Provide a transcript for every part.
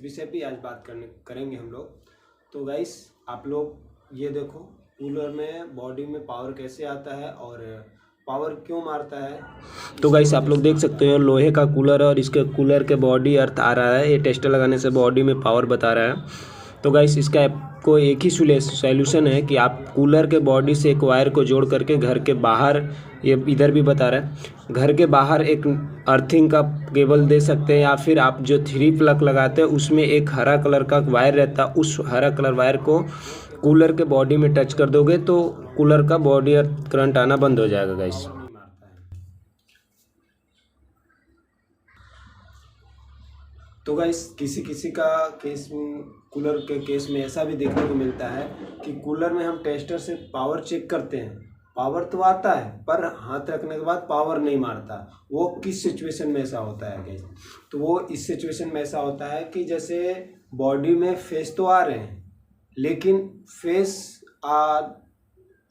विषय पे आज बात करेंगे हम लोग। तो गाइस आप लोग ये देखो, कूलर में बॉडी में पावर कैसे आता है और पावर क्यों मारता है। तो गाइस आप लोग देख सकते हो लोहे का कूलर है और इसके कूलर के बॉडी अर्थ आ रहा है। ये टेस्टर लगाने से बॉडी में पावर बता रहा है। तो गाइस इसका आपको एक ही सॉल्यूशन है कि आप कूलर के बॉडी से एक वायर को जोड़ करके घर के बाहर, ये इधर भी बता रहा है, घर के बाहर एक अर्थिंग का केबल दे सकते हैं, या फिर आप जो 3 प्लग लगाते हैं उसमें एक हरा कलर का वायर रहता है, उस हरा कलर वायर को कूलर के बॉडी में टच कर दोगे तो कूलर का बॉडी अर्थ करंट आना बंद हो जाएगा गाइस। तो गाइस किसी किसी का केस में, कूलर के केस में ऐसा भी देखने को मिलता है कि कूलर में हम टेस्टर से पावर चेक करते हैं, पावर तो आता है पर हाथ रखने के बाद पावर नहीं मारता। वो किस सिचुएशन में ऐसा होता है गाइस? तो वो इस सिचुएशन में ऐसा होता है कि जैसे बॉडी में फेस तो आ रहे हैं लेकिन फेस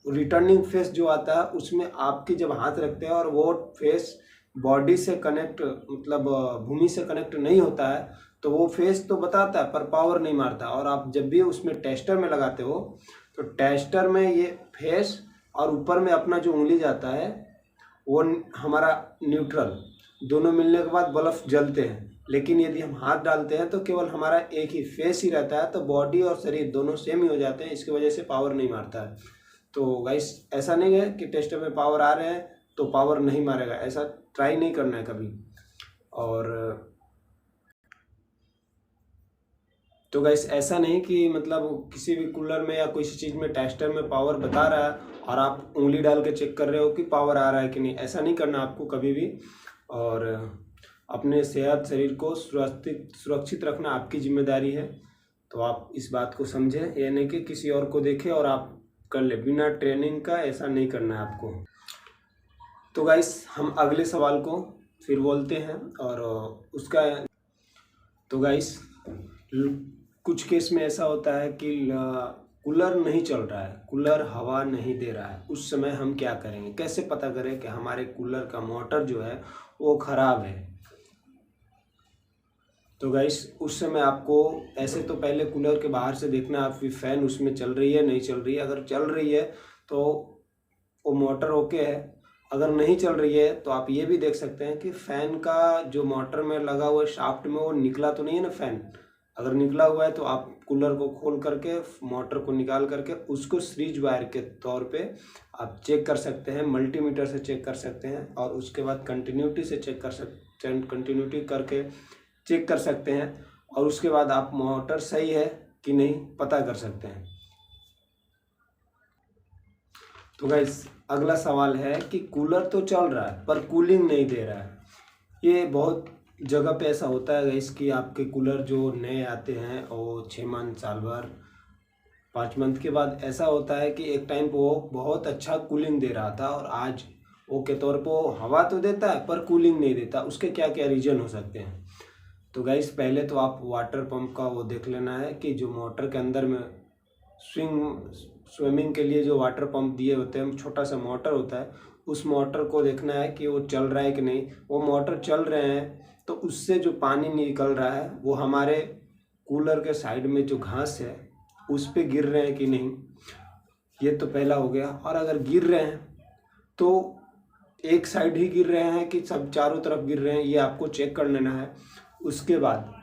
रिटर्निंग फेस जो आता है उसमें आपकी जब हाथ रखते हैं और वो फेस बॉडी से कनेक्ट, मतलब भूमि से कनेक्ट नहीं होता है, तो वो फेस तो बताता है पर पावर नहीं मारता। और आप जब भी उसमें टेस्टर में लगाते हो तो टेस्टर में ये फेस और ऊपर में अपना जो उंगली जाता है वो हमारा न्यूट्रल, दोनों मिलने के बाद बल्ब जलते हैं। लेकिन यदि हम हाथ डालते हैं तो केवल हमारा एक ही फेस ही रहता है, तो बॉडी और शरीर दोनों सेम ही हो जाते हैं, इसकी वजह से पावर नहीं मारता है। तो गाइस ऐसा नहीं है कि टेस्टर में पावर आ रहे हैं तो पावर नहीं मारेगा, ऐसा ट्राई नहीं करना है कभी। और तो गाइस ऐसा नहीं कि मतलब किसी भी कूलर में या किसी चीज़ में टेस्टर में पावर बता रहा है और आप उंगली डाल के चेक कर रहे हो कि पावर आ रहा है कि नहीं, ऐसा नहीं करना आपको कभी भी। और अपने सेहत शरीर को सुरक्षित रखना आपकी जिम्मेदारी है। तो आप इस बात को समझें, ये नहीं कि किसी और को देखें और आप कर ले, बिना ट्रेनिंग का ऐसा नहीं करना है आपको। तो गाइस हम अगले सवाल को फिर बोलते हैं और उसका, तो गाइस कुछ केस में ऐसा होता है कि कूलर नहीं चल रहा है, कूलर हवा नहीं दे रहा है, उस समय हम क्या करेंगे, कैसे पता करें कि हमारे कूलर का मोटर जो है वो ख़राब है। तो गाइस उस समय आपको ऐसे तो पहले कूलर के बाहर से देखना आपकी फ़ैन उसमें चल रही है नहीं चल रही है। अगर चल रही है तो वो मोटर ओके है, अगर नहीं चल रही है तो आप ये भी देख सकते हैं कि फ़ैन का जो मोटर में लगा हुआ शाफ्ट में वो निकला तो नहीं है ना फ़ैन। अगर निकला हुआ है तो आप कूलर को खोल करके मोटर को निकाल करके उसको सीरीज वायर के तौर पे आप चेक कर सकते हैं, मल्टीमीटर से चेक कर सकते हैं, और उसके बाद कंटिन्यूटी से चेक कर सकते हैं, कंटिन्यूटी करके चेक कर सकते हैं, और उसके बाद आप मोटर सही है कि नहीं पता कर सकते हैं। तो गाइस अगला सवाल है कि कूलर तो चल रहा है पर कूलिंग नहीं दे रहा है। ये बहुत जगह पे ऐसा होता है गाइस कि आपके कूलर जो नए आते हैं वो 6 मंथ, साल भर, 5 मंथ के बाद ऐसा होता है कि एक टाइम पे वो बहुत अच्छा कूलिंग दे रहा था और आज वो के तौर पर हवा तो देता है पर कूलिंग नहीं देता। उसके क्या क्या रीज़न हो सकते हैं? तो गाइस पहले तो आप वाटर पंप का वो देख लेना है कि जो मोटर के अंदर में स्विमिंग के लिए जो वाटर पंप दिए होते हैं, छोटा सा मोटर होता है, उस मोटर को देखना है कि वो चल रहा है कि नहीं। वो मोटर चल रहे हैं तो उससे जो पानी निकल रहा है वो हमारे कूलर के साइड में जो घास है उस पे गिर रहे हैं कि नहीं, ये तो पहला हो गया। और अगर गिर रहे हैं तो एक साइड ही गिर रहे हैं कि सब चारों तरफ गिर रहे हैं, ये आपको चेक कर लेना है। उसके बाद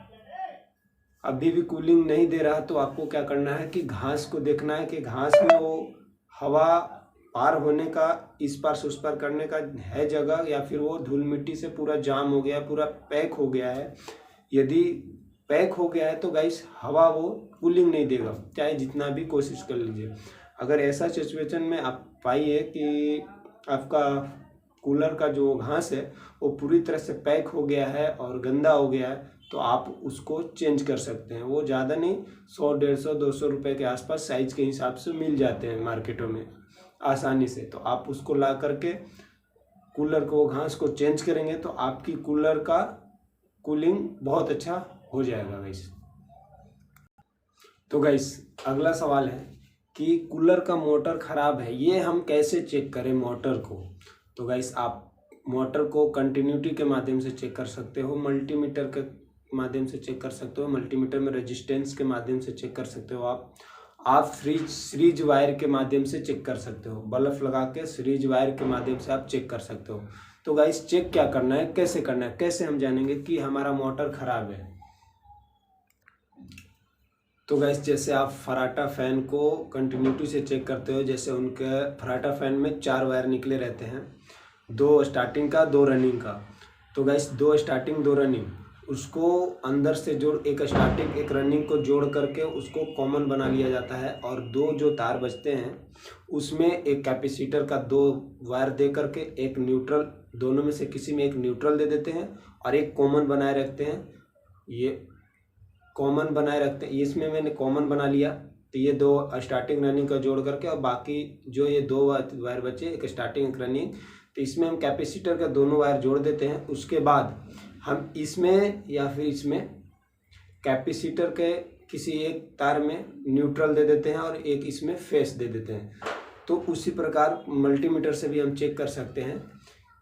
अभी भी कूलिंग नहीं दे रहा तो आपको क्या करना है कि घास को देखना है कि घास में वो हवा पार होने का, इस पार से उस पार करने का है जगह, या फिर वो धूल मिट्टी से पूरा जाम हो गया, पूरा पैक हो गया है। यदि पैक हो गया है तो गाइस हवा वो कूलिंग नहीं देगा, चाहे जितना भी कोशिश कर लीजिए। अगर ऐसा सिचुएशन में आप पाइए कि आपका कूलर का जो घास है वो पूरी तरह से पैक हो गया है और गंदा हो गया है, तो आप उसको चेंज कर सकते हैं। वो ज़्यादा नहीं, 100, 150, 200 रुपये के आसपास साइज के हिसाब से मिल जाते हैं मार्केटों में आसानी से। तो आप उसको ला करके कूलर को, घास को चेंज करेंगे तो आपकी कूलर का कूलिंग बहुत अच्छा हो जाएगा गाइस। तो गाइस अगला सवाल है कि कूलर का मोटर ख़राब है, ये हम कैसे चेक करें मोटर को? तो गाइस आप मोटर को कंटिन्यूटी के माध्यम से चेक कर सकते हो, मल्टीमीटर के माध्यम से चेक कर सकते हो, मल्टीमीटर में रेजिस्टेंस के माध्यम से चेक कर सकते हो, आप सीरीज वायर के माध्यम से चेक कर सकते हो, बल्ब लगा के सीरीज वायर के माध्यम से आप चेक कर सकते हो। तो गाइस चेक क्या करना है, कैसे करना है, कैसे हम जानेंगे कि हमारा मोटर खराब है। तो गाइस जैसे आप फराटा फैन को कंटिन्यूटी से चेक करते हो, जैसे उनके फराटा फैन में 4 वायर निकले रहते हैं, 2 स्टार्टिंग का 2 रनिंग का। तो गाइस 2 स्टार्टिंग 2 रनिंग, उसको अंदर से जोड़, एक स्टार्टिंग एक रनिंग को जोड़ करके उसको कॉमन बना लिया जाता है, और 2 जो तार बचते हैं उसमें एक कैपेसिटर का 2 वायर दे करके एक न्यूट्रल, दोनों में से किसी में एक न्यूट्रल दे देते हैं और एक कॉमन बनाए रखते हैं। ये कॉमन बनाए रखते हैं, इसमें मैंने कॉमन बना लिया। तो ये 2 स्टार्टिंग रनिंग का जोड़ करके, और बाकी जो ये 2 वायर बचे, एक स्टार्टिंग एक रनिंग, तो इसमें हम कैपेसिटर का दोनों वायर जोड़ देते हैं। उसके बाद हम इसमें या फिर इसमें कैपेसिटर के किसी एक तार में न्यूट्रल दे देते हैं और एक इसमें फेस दे देते हैं। तो उसी प्रकार मल्टीमीटर से भी हम चेक कर सकते हैं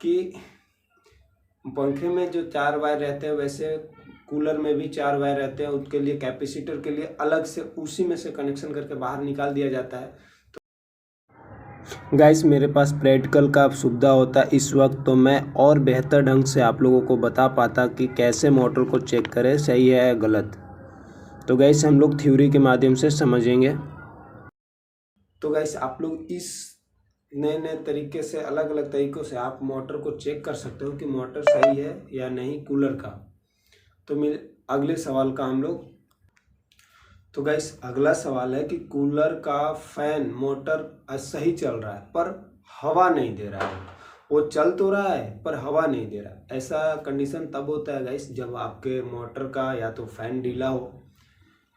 कि पंखे में जो 4 वायर रहते हैं, वैसे कूलर में भी 4 वायर रहते हैं, उसके लिए कैपेसिटर के लिए अलग से उसी में से कनेक्शन करके बाहर निकाल दिया जाता है। गाइस मेरे पास प्रैक्टिकल का सुविधा होता है इस वक्त, तो मैं और बेहतर ढंग से आप लोगों को बता पाता कि कैसे मोटर को चेक करें, सही है या गलत। तो गाइस हम लोग थ्योरी के माध्यम से समझेंगे। तो गाइस आप लोग इस नए नए तरीके से, अलग अलग तरीक़ों से आप मोटर को चेक कर सकते हो कि मोटर सही है या नहीं कूलर का। तो मेरे अगले सवाल का हम लोग, तो गाइस अगला सवाल है कि कूलर का फैन मोटर सही चल रहा है पर हवा नहीं दे रहा है, वो चल तो रहा है पर हवा नहीं दे रहा है। ऐसा कंडीशन तब होता है गाइस जब आपके मोटर का या तो फैन ढीला हो,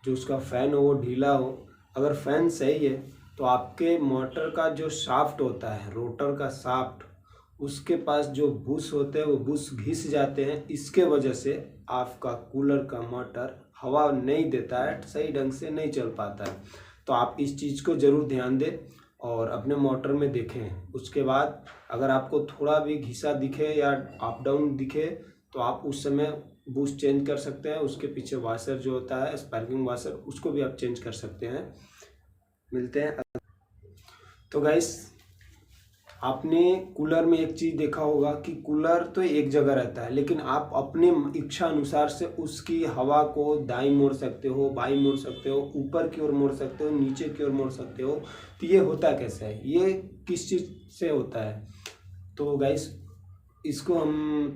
जो उसका फैन हो वो ढीला हो। अगर फैन सही है तो आपके मोटर का जो शाफ्ट होता है, रोटर का शाफ्ट, उसके पास जो बुश होते हैं वो बुश घिस जाते हैं। इसके वजह से आपका कूलर का मोटर हवा नहीं देता है, सही ढंग से नहीं चल पाता है। तो आप इस चीज़ को ज़रूर ध्यान दें और अपने मोटर में देखें। उसके बाद अगर आपको थोड़ा भी घिसा दिखे या अप डाउन दिखे तो आप उस समय बुश चेंज कर सकते हैं। उसके पीछे वाशर जो होता है स्पार्किंग वाशर, उसको भी आप चेंज कर सकते हैं। मिलते हैं। तो गाइस आपने कूलर में एक चीज़ देखा होगा कि कूलर तो एक जगह रहता है, लेकिन आप अपने इच्छा अनुसार से उसकी हवा को दाईं मोड़ सकते हो, बाईं मोड़ सकते हो, ऊपर की ओर मोड़ सकते हो, नीचे की ओर मोड़ सकते हो। तो ये होता कैसे है, ये किस चीज़ से होता है? तो गाइस इसको हम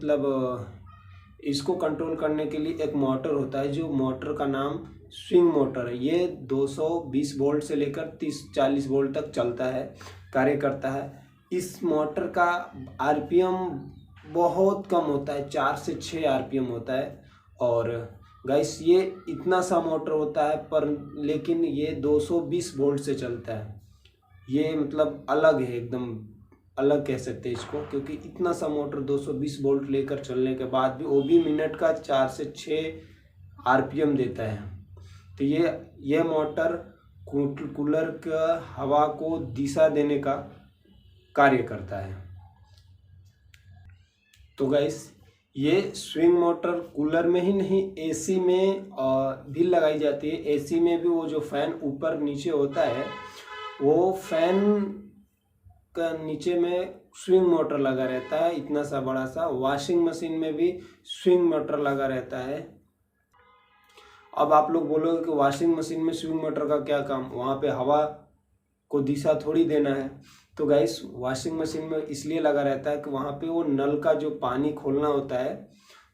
इसको कंट्रोल करने के लिए एक मोटर होता है, जो मोटर का नाम स्विंग मोटर है। ये 220 वोल्ट से लेकर 30-40 वोल्ट तक चलता है, कार्य करता है। इस मोटर का आरपीएम बहुत कम होता है, 4 से 6 आरपीएम होता है। और गाइस ये इतना सा मोटर होता है पर लेकिन ये 220 वोल्ट से चलता है। ये मतलब अलग है, एकदम अलग कह सकते हैं इसको, क्योंकि इतना सा मोटर 220 वोल्ट लेकर चलने के बाद भी वो भी मिनट का 4 से 6 आरपीएम देता है। तो ये मोटर कूलर का हवा को दिशा देने का कार्य करता है। तो गाइस ये स्विंग मोटर कूलर में ही नहीं, एसी में भी लगाई जाती है। एसी में भी वो जो फैन ऊपर नीचे होता है, वो फैन का नीचे में स्विंग मोटर लगा रहता है, इतना सा बड़ा सा। वॉशिंग मशीन में भी स्विंग मोटर लगा रहता है। अब आप लोग बोलोगे कि वॉशिंग मशीन में स्विंग मोटर का क्या काम, वहाँ पे हवा को दिशा थोड़ी देना है। तो गाइस वॉशिंग मशीन में इसलिए लगा रहता है कि वहाँ पे वो नल का जो पानी खोलना होता है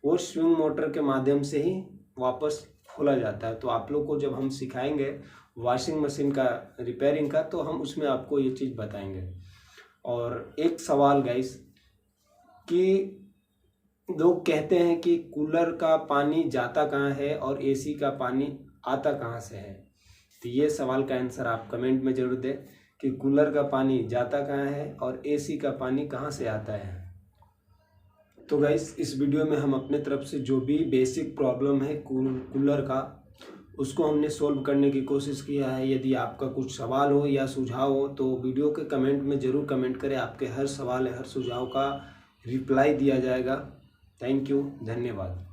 वो स्विंग मोटर के माध्यम से ही वापस खोला जाता है। तो आप लोग को जब हम सिखाएंगे वॉशिंग मशीन का रिपेयरिंग का, तो हम उसमें आपको ये चीज़ बताएंगे। और एक सवाल गाइस कि लोग कहते हैं कि कूलर का पानी जाता कहाँ है और एसी का पानी आता कहाँ से है। तो ये सवाल का आंसर आप कमेंट में जरूर दें कि कूलर का पानी जाता कहाँ है और एसी का पानी कहाँ से आता है। तो गाइस इस वीडियो में हम अपने तरफ से जो भी बेसिक प्रॉब्लम है कूलर का, उसको हमने सोल्व करने की कोशिश किया है। यदि आपका कुछ सवाल हो या सुझाव हो तो वीडियो के कमेंट में ज़रूर कमेंट करें। आपके हर सवाल हर सुझाव का रिप्लाई दिया जाएगा। थैंक यू, धन्यवाद।